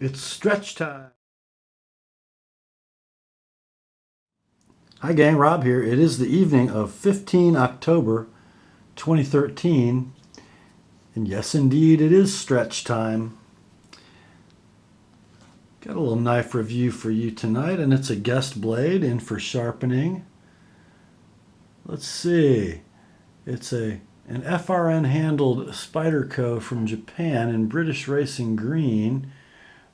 It's stretch time. Hi gang, Rob here. It is the evening of 15 October 2013, and yes indeed it is stretch time. Got a little knife review for you tonight, and it's a guest blade in for sharpening. Let's see. It's an FRN handled Spyderco from Japan in British Racing Green,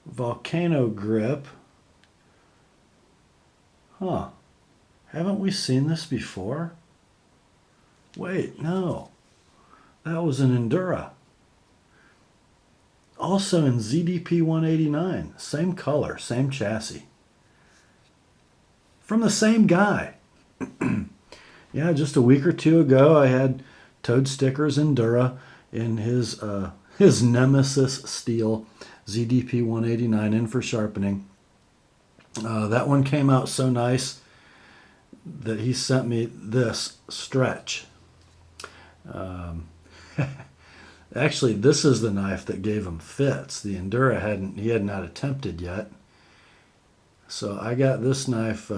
volcano grip. Huh. Haven't we seen this before? Wait, no. That was an Endura. Also in ZDP 189. Same color, same chassis. From the same guy. Yeah, just a week or two ago I had toadstkr Endura in his Nemesis steel ZDP 189 in for sharpening. That one came out so nice that he sent me this Stretch. Actually, this is the knife that gave him fits. The Endura he had not attempted yet. So I got this knife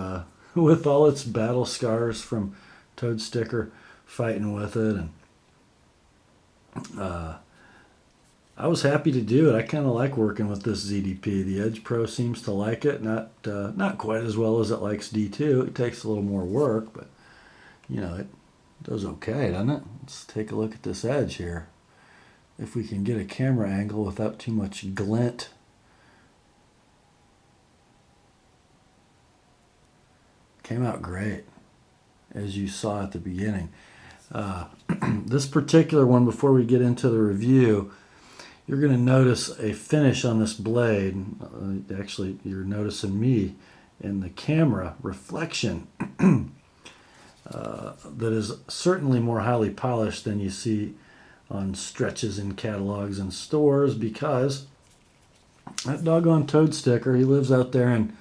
with all its battle scars from toadstkr fighting with it, and I was happy to do it. I kind of like working with this ZDP. The Edge Pro seems to like it, not quite as well as it likes D2. It takes a little more work, but you know, it does okay, doesn't it? Let's take a look at this edge here. If we can get a camera angle without too much glint. Came out great, as you saw at the beginning. This particular one, before we get into the review, you're going to notice a finish on this blade. Actually, you're noticing me in the camera reflection that is certainly more highly polished than you see on stretches in catalogs and stores, because that doggone toadstkr, he lives out there in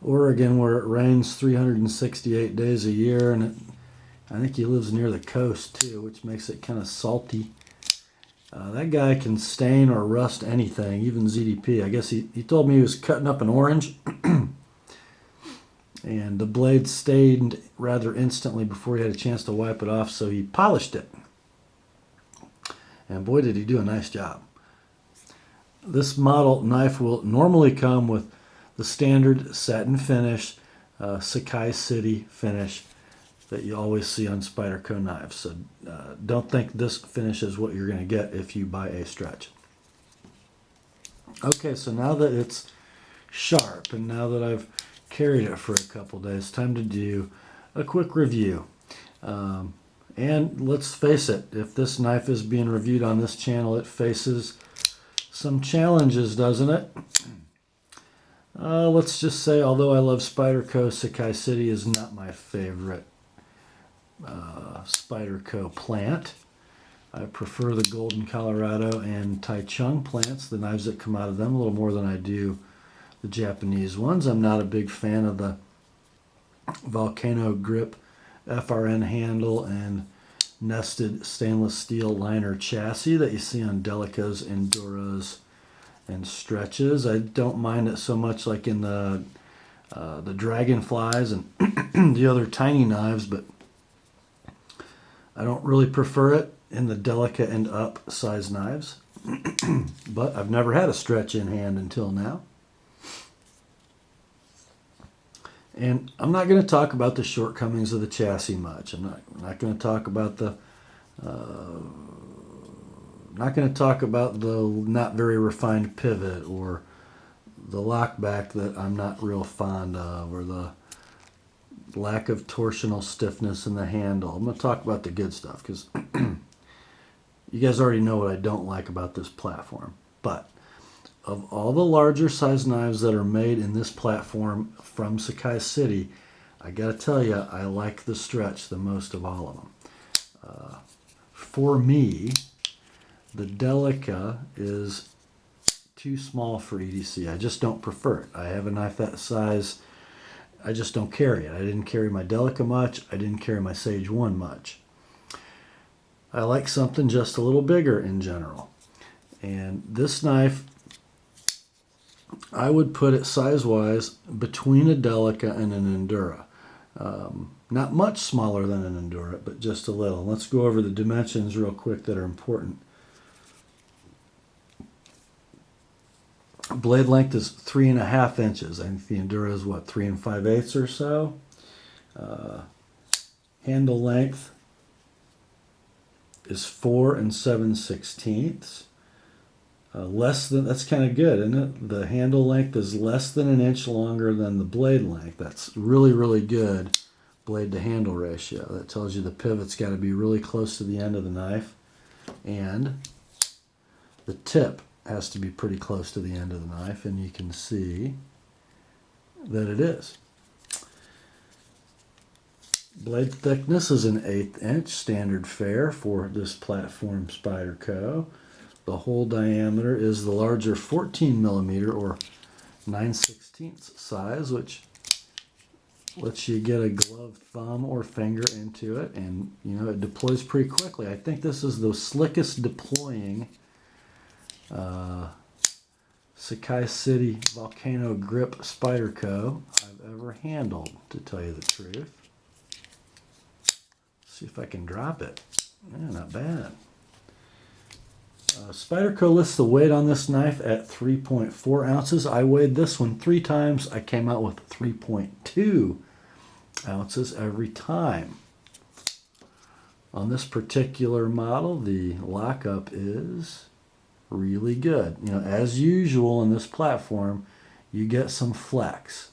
Oregon where it rains 368 days a year, and I think he lives near the coast too, which makes it kind of salty. That guy can stain or rust anything, even ZDP. I guess he told me he was cutting up an orange and the blade stained rather instantly before he had a chance to wipe it off, so he polished it. And boy, did he do a nice job. This model knife will normally come with the standard satin finish, Seki City finish that you always see on Spyderco knives. So don't think this finish is what you're going to get if you buy a Stretch. Okay, so now that it's sharp and now that I've carried it for a couple days, time to do a quick review. And let's face it, if this knife is being reviewed on this channel, it faces some challenges, doesn't it? Let's just say, although I love Spyderco, Seki City is not my favorite Spyderco plant. I prefer the Golden Colorado and Taichung plants, the knives that come out of them, a little more than I do the Japanese ones. I'm not a big fan of the volcano grip FRN handle and nested stainless steel liner chassis that you see on Delicas, Enduras, and Stretches. I don't mind it so much like in the Dragonflies and the other tiny knives, but I don't really prefer it in the Delica and up size knives. But I've never had a Stretch in hand until now. And I'm not going to talk about the shortcomings of the chassis much. I'm not going to talk about the not very refined pivot, or the lockback that I'm not real fond of, or the lack of torsional stiffness in the handle. I'm going to talk about the good stuff, because you guys already know what I don't like about this platform. But of all the larger size knives that are made in this platform from Seki City, I gotta tell you, I like the Stretch the most of all of them. For me, the Delica is too small for EDC. I just don't prefer it. I have a knife that size. I just don't carry it. I didn't carry my Delica much. I didn't carry my Sage 1 much. I like something just a little bigger in general. And this knife I would put it size-wise between a Delica and an Endura. Not much smaller than an Endura, but just a little. Let's go over the dimensions real quick that are important. Blade length is 3.5 inches. I think the Endura is what, 3 5/8 or so. Handle length is 4 7/16. Less than, that's kind of good, isn't it? The handle length is less than an inch longer than the blade length. That's really, really good blade to handle ratio. That tells you the pivot's got to be really close to the end of the knife, and the tip has to be pretty close to the end of the knife, and you can see that it is. Blade thickness is an 1/8 inch, standard fare for this platform Spyderco. The hole diameter is the larger 14 millimeter or 9/16 size, which lets you get a gloved thumb or finger into it, and you know, it deploys pretty quickly. I think this is the slickest deploying Seki City Volcano Grip Spyderco I've ever handled, to tell you the truth. See if I can drop it. Yeah, not bad. Spyderco lists the weight on this knife at 3.4 ounces. I weighed this one 3 times. I came out with 3.2 ounces every time. On this particular model, the lockup is really good. You know, as usual in this platform, you get some flex.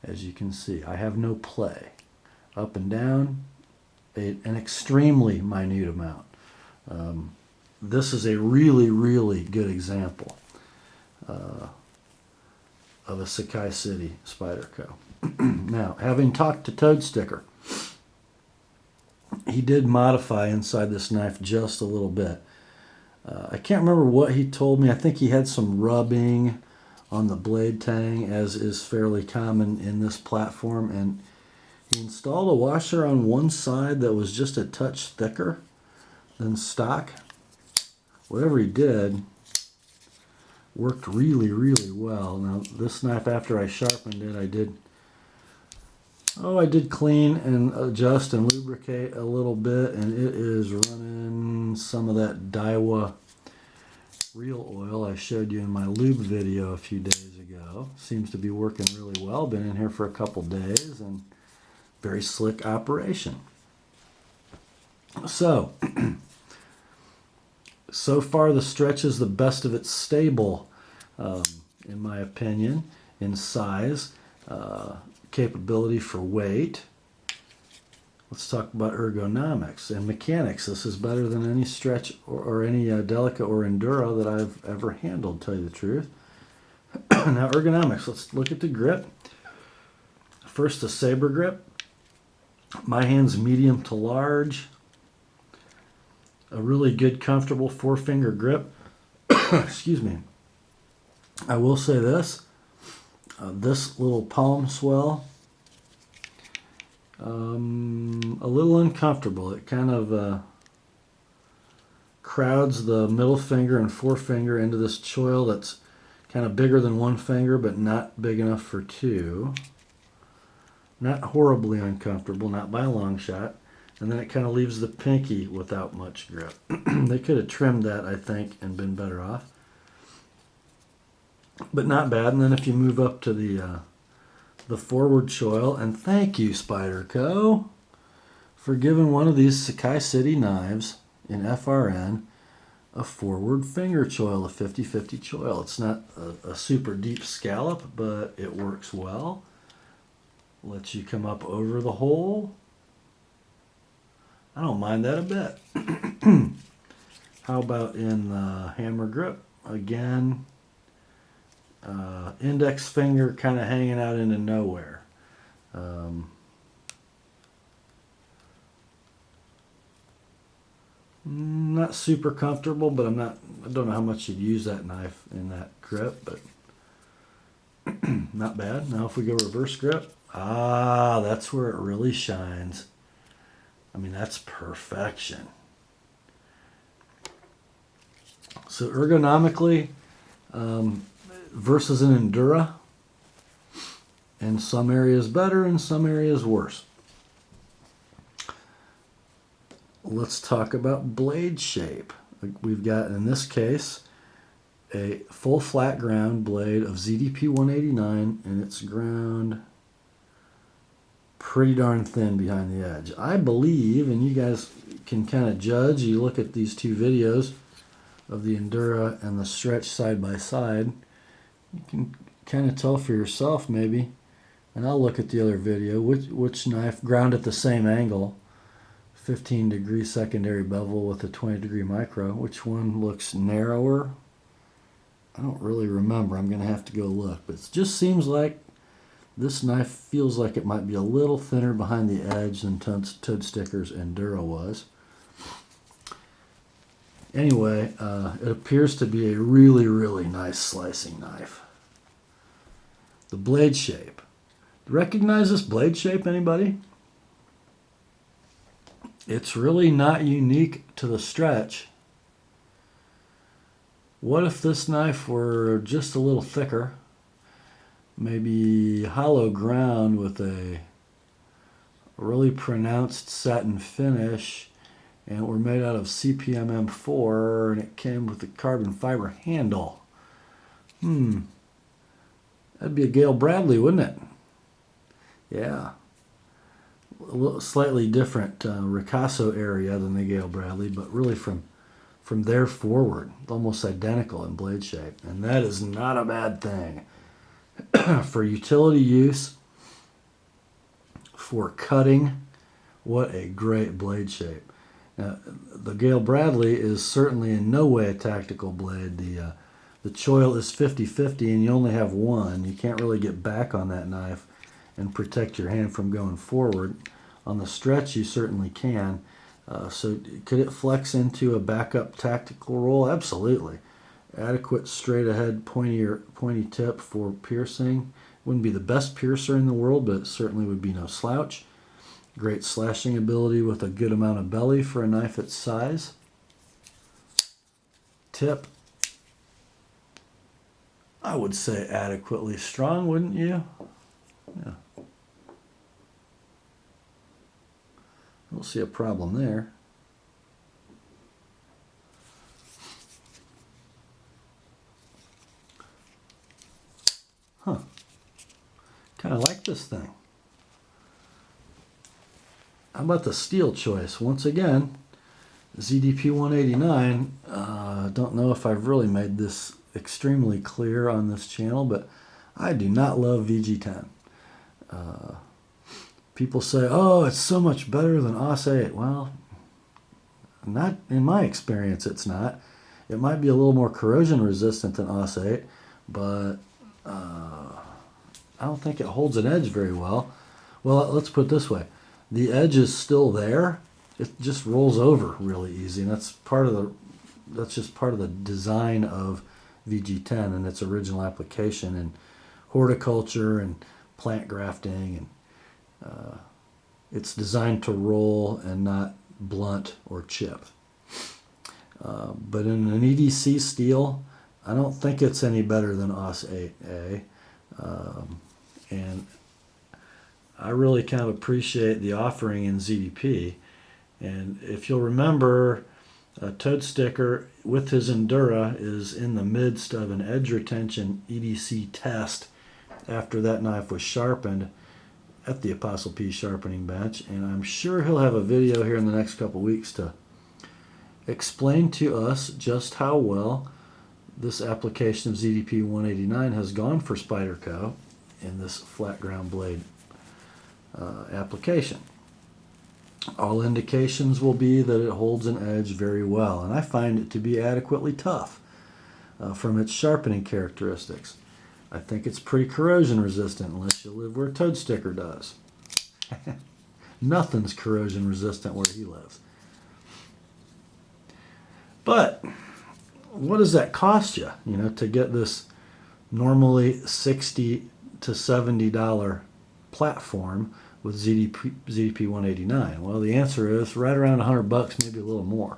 As you can see, I have no play. Up and down, an extremely minute amount. This is a really, really good example of a Seki City Spyderco. Now, having talked to toadstkr, he did modify inside this knife just a little bit. I can't remember what he told me. I think he had some rubbing on the blade tang, as is fairly common in this platform, and he installed a washer on one side that was just a touch thicker than stock. Whatever he did worked really, really well. Now, this knife, after I sharpened it, I did clean and adjust and lubricate a little bit, and it is running some of that Daiwa reel oil I showed you in my lube video a few days ago. Seems to be working really well. Been in here for a couple days, and very slick operation. So far the Stretch is the best of its stable, in my opinion, in size, capability for weight. Let's talk about ergonomics and mechanics. This is better than any Stretch or any Delica or Enduro that I've ever handled, to tell you the truth. Now, ergonomics, let's look at the grip. First, the saber grip. My hand's medium to large. A really good, comfortable 4-finger grip. Excuse me. I will say this. This little palm swell, a little uncomfortable. It kind of crowds the middle finger and forefinger into this choil that's kind of bigger than 1 finger, but not big enough for 2. Not horribly uncomfortable, not by a long shot. And then it kind of leaves the pinky without much grip. They could have trimmed that, I think, and been better off. But not bad. And then if you move up to the forward choil, and thank you, Spyderco, for giving one of these Seki City knives in FRN a forward finger choil, a 50-50 choil. It's not a super deep scallop, but it works well. Lets you come up over the hole. I don't mind that a bit. How about in the hammer grip? Again, index finger kind of hanging out into nowhere. Not super comfortable, but I don't know how much you'd use that knife in that grip, but not bad. Now if we go reverse grip, that's where it really shines. I mean, that's perfection. So ergonomically, versus an Endura. In some areas better, in some areas worse. Let's talk about blade shape. We've got, in this case, a full flat ground blade of ZDP 189, and it's ground pretty darn thin behind the edge. I believe, and you guys can kind of judge, you look at these two videos of the Endura and the Stretch side by side, you can kind of tell for yourself maybe, and I'll look at the other video, which knife ground at the same angle, 15-degree secondary bevel with a 20-degree micro, which one looks narrower? I don't really remember. I'm going to have to go look, but it just seems like this knife feels like it might be a little thinner behind the edge than Toadstk's Endura was. Anyway, it appears to be a really, really nice slicing knife. The blade shape. Recognize this blade shape, anybody? It's really not unique to the Stretch. What if this knife were just a little thicker? Maybe hollow ground with a really pronounced satin finish, and it were made out of CPM M4, and it came with a carbon fiber handle. That'd be a Gale Bradley, wouldn't it? Yeah. A little slightly different ricasso area than the Gale Bradley, but really from there forward, almost identical in blade shape. And that is not a bad thing. For utility use, for cutting, what a great blade shape. Now, the Gale Bradley is certainly in no way a tactical blade. The choil is 50-50 and you only have one. You can't really get back on that knife and protect your hand from going forward. On the Stretch, you certainly can. So could it flex into a backup tactical role? Absolutely. Adequate straight ahead pointy tip for piercing. Wouldn't be the best piercer in the world, but it certainly would be no slouch. Great slashing ability with a good amount of belly for a knife its size. Tip, I would say adequately strong, wouldn't you? Yeah. I don't see a problem there. Huh. Kind of like this thing. How about the steel choice? Once again, ZDP 189. Don't know if I've really made this extremely clear on this channel, but I do not love VG10. People say, oh, it's so much better than AUS 8. Well, not in my experience, it's not. It might be a little more corrosion resistant than AUS 8, but I don't think it holds an edge very well. Well, let's put it this way. The edge is still there. It just rolls over really easy, and that's just part of the design of VG10 and its original application in horticulture and plant grafting, and it's designed to roll and not blunt or chip. But in an EDC steel, I don't think it's any better than AUS 8A. And I really kind of appreciate the offering in ZDP. And if you'll remember, TheApostleP with his Endura is in the midst of an edge retention EDC test after that knife was sharpened at the TheApostleP sharpening bench, and I'm sure he'll have a video here in the next couple weeks to explain to us just how well this application of ZDP 189 has gone for Spyderco in this flat ground blade application. All indications will be that it holds an edge very well, and I find it to be adequately tough from its sharpening characteristics. I think it's pretty corrosion resistant unless you live where TheApostleP does. Nothing's corrosion resistant where he lives. But what does that cost you, to get this normally $60 to $70 platform with ZDP 189? Well, the answer is right around $100, maybe a little more.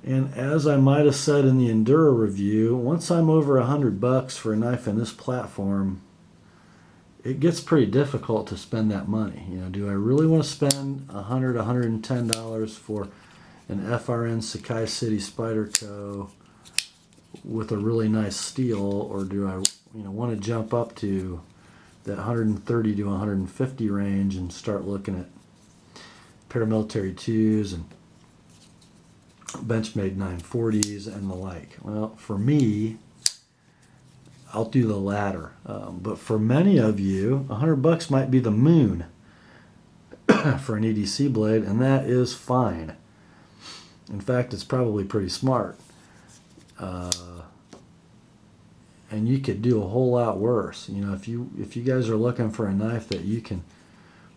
And as I might have said in the Endura review, once I'm over $100 for a knife in this platform, it gets pretty difficult to spend that money. You know, do I really want to spend $100, $110 for an FRN Seki City Spyderco with a really nice steel, or do I, want to jump up to that 130 to 150 range and start looking at paramilitary 2s and Benchmade 940s and the like? Well, for me, I'll do the latter. But for many of you, $100 might be the moon for an EDC blade, and that is fine. In fact, it's probably pretty smart. And you could do a whole lot worse. If you guys are looking for a knife that you can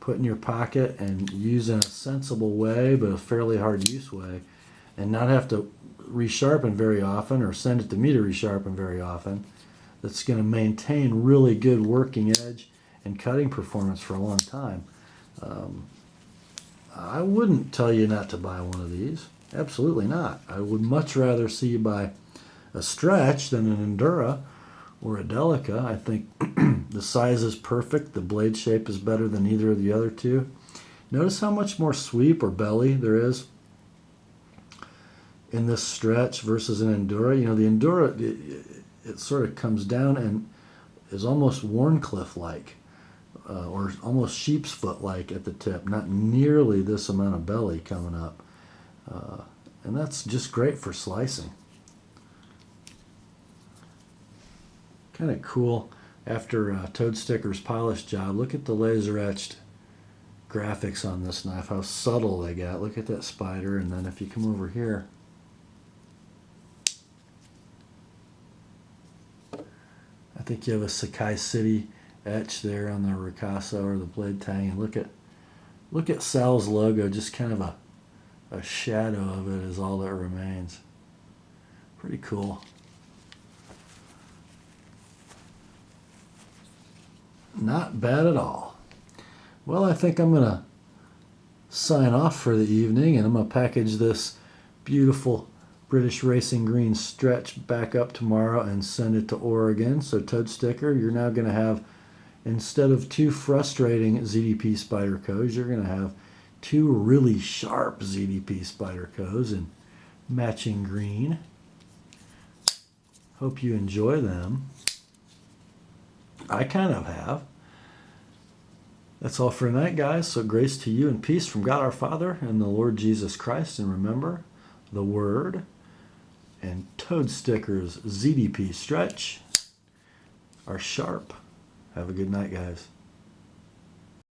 put in your pocket and use in a sensible way, but a fairly hard use way, and not have to resharpen very often or send it to me to resharpen very often, that's going to maintain really good working edge and cutting performance for a long time, I wouldn't tell you not to buy one of these. Absolutely not. I would much rather see you buy a Stretch than an Endura or a Delica. I think the size is perfect. The blade shape is better than either of the other two. Notice how much more sweep or belly there is in this Stretch versus an Endura. The Endura, it sort of comes down and is almost Warncliffe-like, or almost sheep's foot-like at the tip. Not nearly this amount of belly coming up. And that's just great for slicing. Kind of cool. After ToadstkR's polish job, look at the laser etched graphics on this knife, how subtle they got. Look at that spider, and then if you come over here, I think you have a Seki City etch there on the Ricasa or the blade tang, and look at Sal's logo, just kind of a shadow of it is all that remains. Pretty cool. Not bad at all. Well, I think I'm going to sign off for the evening, and I'm going to package this beautiful British Racing Green Stretch back up tomorrow and send it to Oregon. So ToadstkR, you're now going to have, instead of 2 frustrating ZDP Spydercos, you're going to have 2 really sharp ZDP Spydercos in matching green. Hope you enjoy them. I kind of have. That's all for tonight, guys. So grace to you and peace from God our Father and the Lord Jesus Christ. And remember, the Word and ToadstkR's ZDP Stretch are sharp. Have a good night, guys.